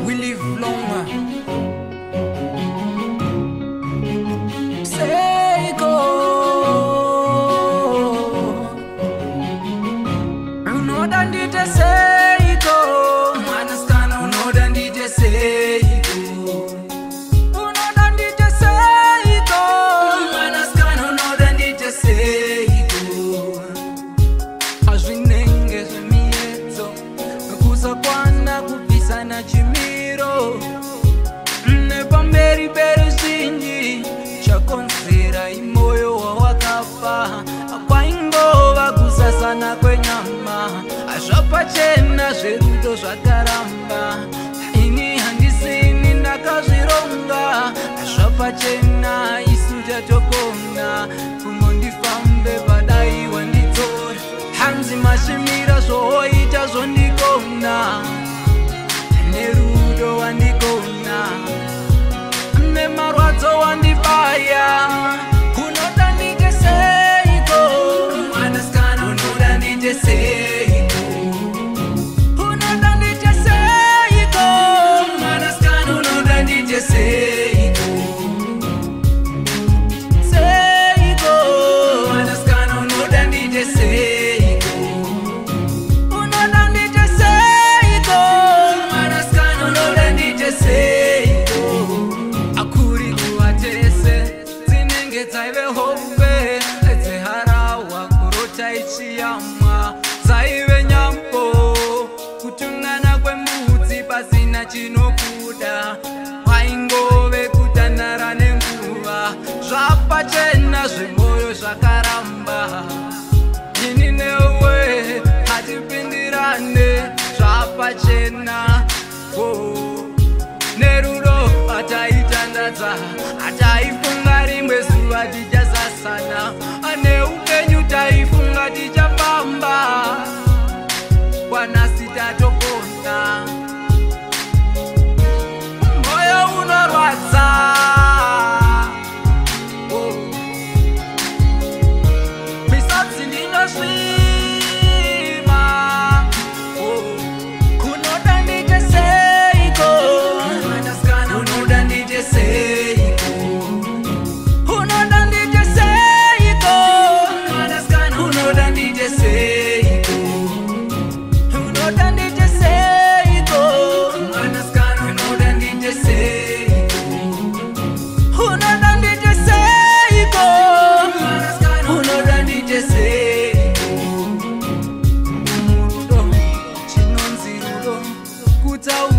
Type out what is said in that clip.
we live longer. Seiko, unoda ndite Seiko, mwanasikana unoda ndite Seiko, unoda ndite Seiko, mwanasikana unoda ndite Seiko. Azvinenge zvemiedzo kusakwana kupisana chimiro nepamberi peruzhinji chakonzera imoyo wawakafa kwaingova kusasana kwenyama zvapachena zverudo zvakaramba ini handisini ndakazvironga zvapachena isu chatokona kumondifambe padai wanditora hanzi mashimira zvoita zvondikona nerudo wandikona nemarwadzo wandibaya unoda ndite Seiko mwanasikana unoda ndite Seiko unoda ndite Seiko mwanasikana unoda ndite Seiko Seiko mwanasikana unoda ndite Seiko unoda ndite Seiko mwanasikana unoda ndite Seiko akuri kuvatese dzinenge dzaive hope dzeharawa kurota ichiyamwa dzaive nyambo kutungana kwembudzi pasina chinokuda kwaingove kutanhara nenguva zvapachena zvemwoyo zvakaramba ini newe hatipindirane zvapachena nerudo ataitandadza ataifunga rimwe zuva tichasasana neupenyu taifunga tichafamba kwanasi tatokona moyo unorwadza misodzi ndinosvima kunoda ndite Seiko mwanasikana unoda ndite Seiko unoda ndite Seiko mwanasikana unoda ndite Seiko unoda ndite Seiko mwanasikana unoda ndite Seiko unoda ndite Seiko mwanasikana unoda ndite Seiko murudo chinonzi rudo kutaura